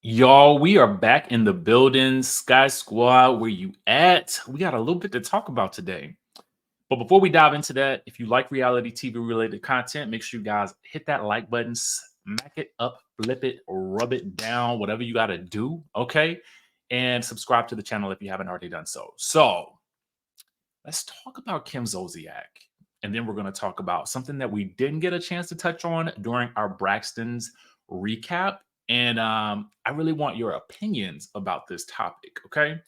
Y'all, we are back in the building. Sky Squad, where you at? We got a little bit to talk about today. But before we dive into that, if you like reality TV related content, make sure you guys hit that like button, smack it up, flip it, rub it down, whatever you got to do. Okay. And subscribe to the channel if you haven't already done so. So let's talk about Kim Zolciak. And then we're going to talk about something that we didn't get a chance to touch on during our Braxton's recap. And I really want your opinions about this topic. Okay.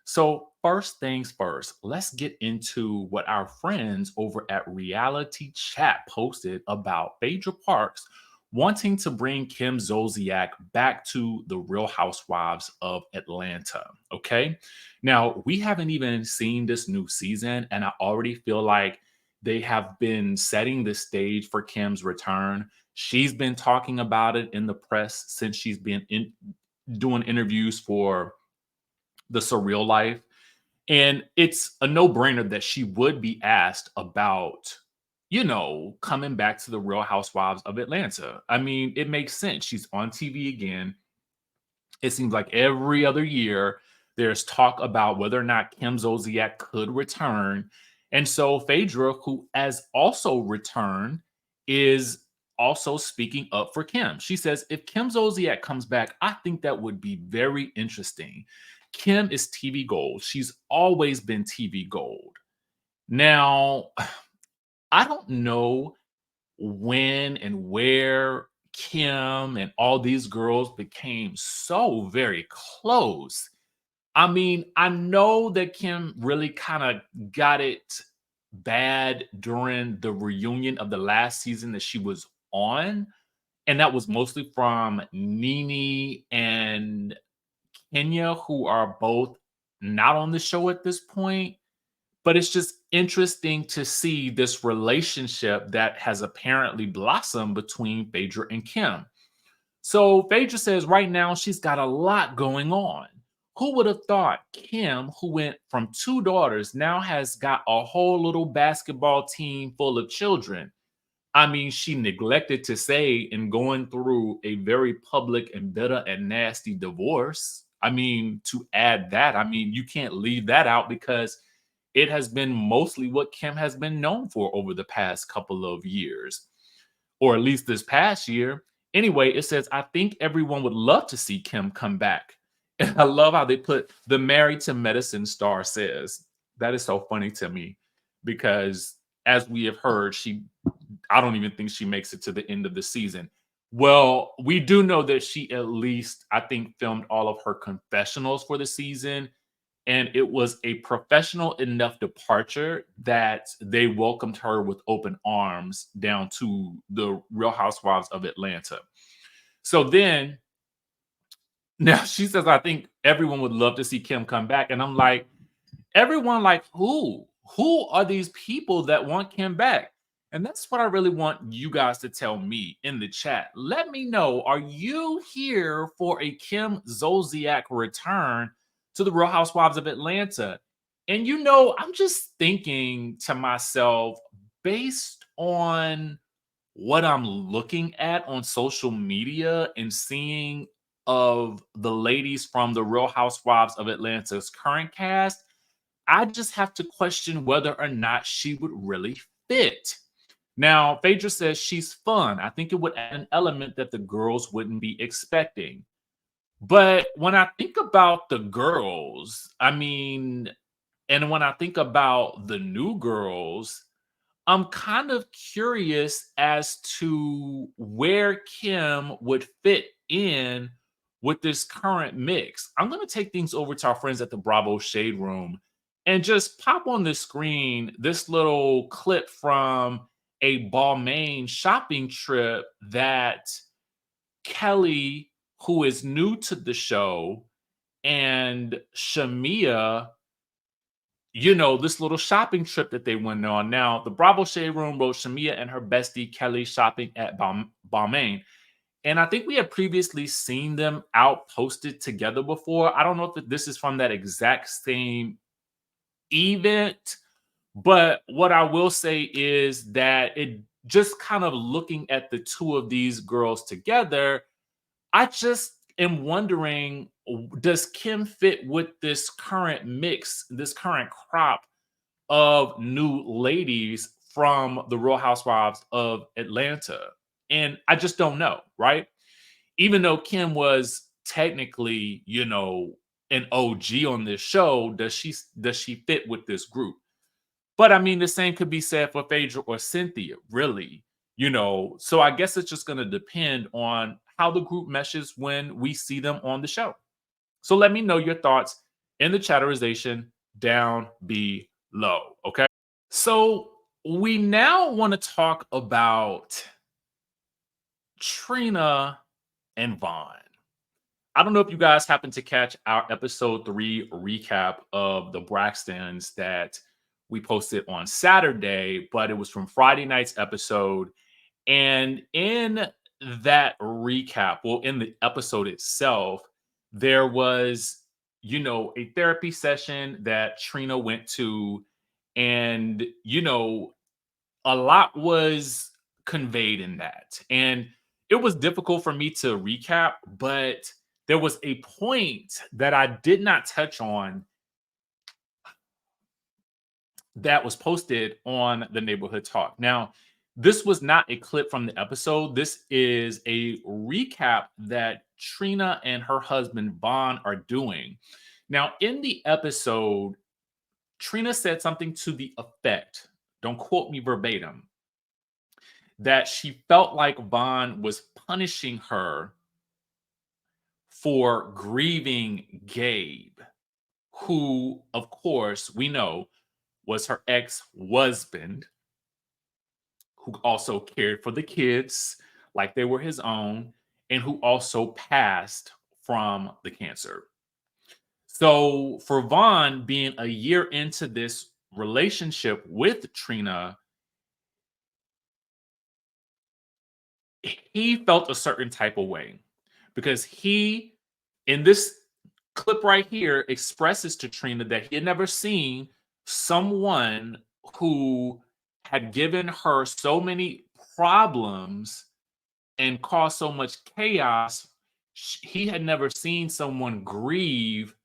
So, first things first, let's get into what our friends over at Reality Chat posted about Phaedra Parks wanting to bring Kim Zolciak back to the Real Housewives of Atlanta. Okay. Now, we haven't even seen this new season, and I already feel like they have been setting the stage for Kim's return. She's been talking about it in the press since she's been doing interviews for the Surreal Life. And it's a no brainer that she would be asked about, coming back to the Real Housewives of Atlanta. I mean, it makes sense. She's on TV again. It seems like every other year there's talk about whether or not Kim Zolciak could return. And so Phaedra, who has also returned, is also speaking up for Kim. She says, if Kim Zolciak comes back, I think that would be very interesting. Kim is TV gold. She's always been TV gold. Now, I don't know when and where Kim and all these girls became so very close. I mean, I know that Kim really kind of got it bad during the reunion of the last season that she was on. And that was mostly from Nene and Kenya, who are both not on the show at this point. But it's just interesting to see this relationship that has apparently blossomed between Phaedra and Kim. So Phaedra says right now she's got a lot going on. Who would have thought Kim, who went from two daughters, now has got a whole little basketball team full of children? I mean, she neglected to say in going through a very public and bitter and nasty divorce. I mean, to add that, I mean, you can't leave that out because it has been mostly what Kim has been known for over the past couple of years, or at least this past year. Anyway, it says, I think everyone would love to see Kim come back. And I love how they put the Married to Medicine star says. That is so funny to me because as we have heard, I don't even think she makes it to the end of the season. Well, we do know that she at least, I think, filmed all of her confessionals for the season. And it was a professional enough departure that they welcomed her with open arms down to the Real Housewives of Atlanta. So then, now she says, I think everyone would love to see Kim come back. And I'm like, everyone, like, who? Who are these people that want Kim back? And that's what I really want you guys to tell me in the chat. Let me know, are you here for a Kim Zolciak return to the Real Housewives of Atlanta? And I'm just thinking to myself, based on what I'm looking at on social media and seeing of the ladies from the Real Housewives of Atlanta's current cast, I just have to question whether or not she would really fit. Now, Phaedra says she's fun. I think it would add an element that the girls wouldn't be expecting. But when I think about the girls, I mean, and when I think about the new girls, I'm kind of curious as to where Kim would fit in with this current mix. I'm going to take things over to our friends at the Bravo Shade Room and just pop on the screen this little clip from a Balmain shopping trip that Kelly, who is new to the show, and Shamia, this little shopping trip that they went on. Now, the Bravo Shade Room wrote Shamia and her bestie Kelly shopping at Balmain. And I think we had previously seen them out posted together before. I don't know if this is from that exact same event, but what I will say is that it just kind of looking at the two of these girls together, I just am wondering, does Kim fit with this current mix, this current crop of new ladies from the Real Housewives of Atlanta? And I just don't know, right? Even though Kim was technically, an OG on this show, does she fit with this group? But I mean, the same could be said for Phaedra or Cynthia, really. So I guess it's just going to depend on how the group meshes when we see them on the show. So let me know your thoughts in the chatterization down below. Okay. So we now want to talk about Trina and Vaughn. I don't know if you guys happen to catch our episode 3 recap of the Braxtons that we posted on Saturday, but it was from Friday night's episode. And in that recap, well, in the episode itself, there was, a therapy session that Trina went to, and, a lot was conveyed in that. And it was difficult for me to recap, but there was a point that I did not touch on that was posted on the Neighborhood Talk. Now, this was not a clip from the episode. This is a recap that Trina and her husband Vaughn are doing. Now, in the episode, Trina said something to the effect, don't quote me verbatim, that she felt like Vaughn was punishing her for grieving Gabe, who, of course, we know was her ex-husband, who also cared for the kids like they were his own, and who also passed from the cancer. So for Vaughn, being a year into this relationship with Trina, he felt a certain type of way because he, in this clip right here, expresses to Trina that he had never seen someone who had given her so many problems and caused so much chaos. He had never seen someone grieve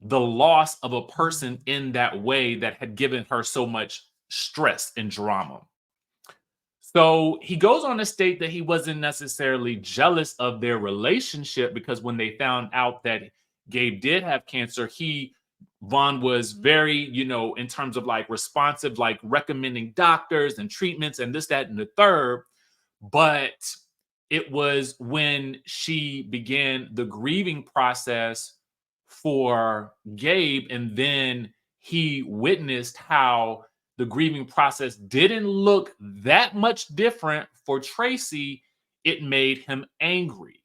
the loss of a person in that way that had given her so much stress and drama. So he goes on to state that he wasn't necessarily jealous of their relationship because when they found out that Gabe did have cancer, Vaughn was very, in terms of like responsive, like recommending doctors and treatments and this, that, and the third. But it was when she began the grieving process for Gabe, and then he witnessed how the grieving process didn't look that much different for Tracy. It made him angry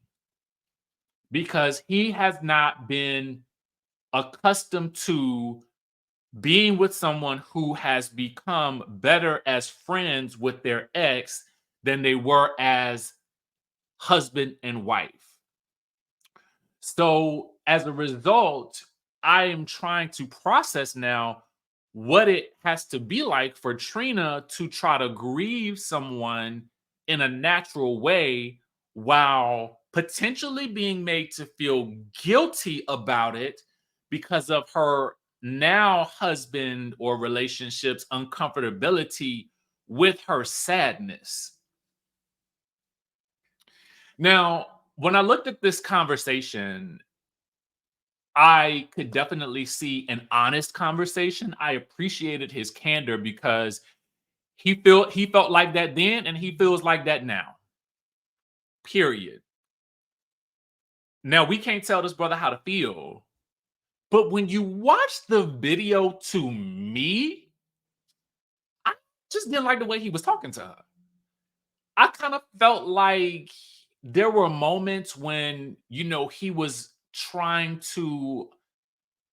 because he has not been accustomed to being with someone who has become better as friends with their ex than they were as husband and wife. So as a result, I am trying to process now what it has to be like for Trina to try to grieve someone in a natural way while potentially being made to feel guilty about it because of her now husband or relationship's uncomfortability with her sadness. Now, when I looked at this conversation, I could definitely see an honest conversation. I appreciated his candor because he felt like that then and he feels like that now. Period. Now we can't tell this brother how to feel, but when you watch the video, to me, I just didn't like the way he was talking to her. I kind of felt like there were moments when, he was trying to,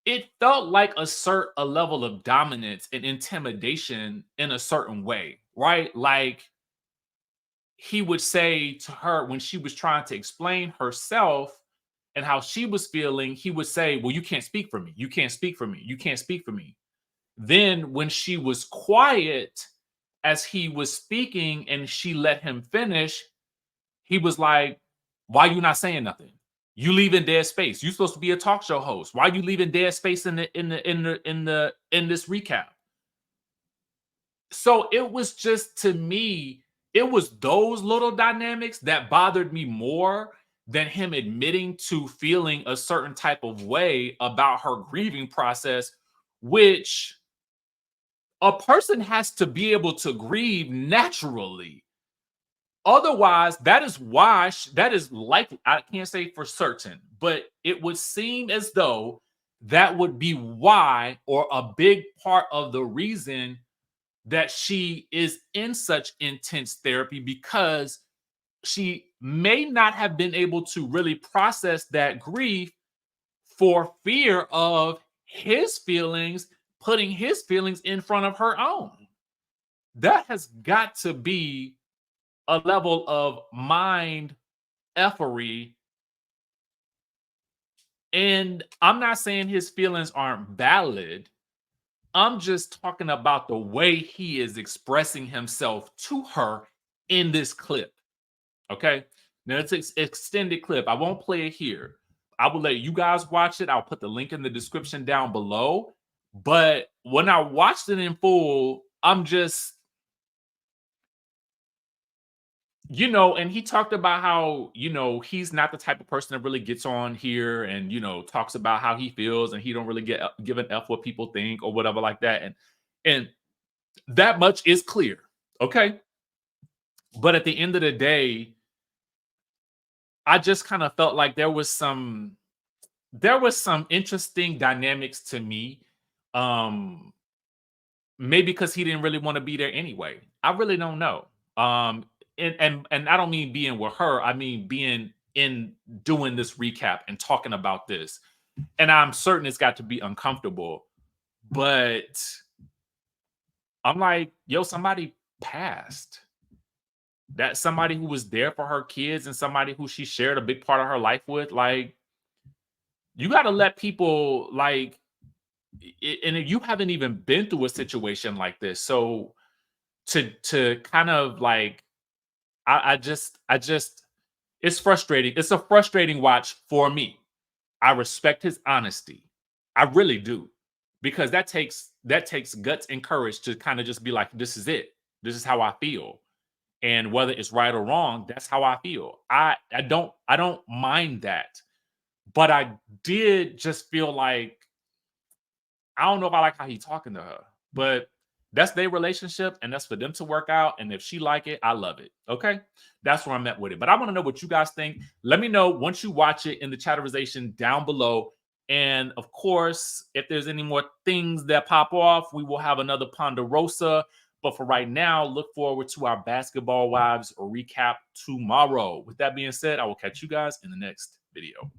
it felt like assert a level of dominance and intimidation in a certain way, right? Like he would say to her when she was trying to explain herself and how she was feeling, he would say, well, you can't speak for me. You can't speak for me. You can't speak for me. Then when she was quiet as he was speaking and she let him finish, he was like, Why you not saying nothing? You leaving dead space. You supposed to be a talk show host. Why you leaving dead space in this recap? So it was just, to me, it was those little dynamics that bothered me more than him admitting to feeling a certain type of way about her grieving process, which a person has to be able to grieve naturally. Otherwise, that is why that is likely. I can't say for certain, but it would seem as though that would be why, or a big part of the reason that she is in such intense therapy, because she may not have been able to really process that grief for fear of his feelings, putting his feelings in front of her own. That has got to be a level of mind effery. And I'm not saying his feelings aren't valid. I'm just talking about the way he is expressing himself to her in this clip. Okay. Now it's an extended clip. I won't play it here. I will let you guys watch it. I'll put the link in the description down below. But when I watched it in full, I'm just, and he talked about how, he's not the type of person that really gets on here and, talks about how he feels, and he don't really give an F what people think or whatever like that. And that much is clear. Okay. But at the end of the day, I just kind of felt like there was some interesting dynamics to me. Maybe because he didn't really want to be there anyway. I really don't know. And I don't mean being with her. I mean being in doing this recap and talking about this. And I'm certain it's got to be uncomfortable. But I'm like, yo, somebody passed. That somebody who was there for her kids and somebody who she shared a big part of her life with. Like, you got to let people, like, and if you haven't even been through a situation like this, so to kind of like, I just it's frustrating. It's a frustrating watch for me. I respect his honesty. I really do. Because that takes guts and courage to kind of just be like, this is it. This is how I feel. And whether it's right or wrong, that's how I feel. I don't mind that. But I did just feel like, I don't know if I like how he's talking to her, but that's their relationship and that's for them to work out. And if she like it, I love it. Okay. That's where I'm at with it. But I want to know what you guys think. Let me know once you watch it in the chatterization down below. And of course, if there's any more things that pop off, we will have another Ponderosa. But for right now, look forward to our Basketball Wives recap tomorrow. With that being said, I will catch you guys in the next video.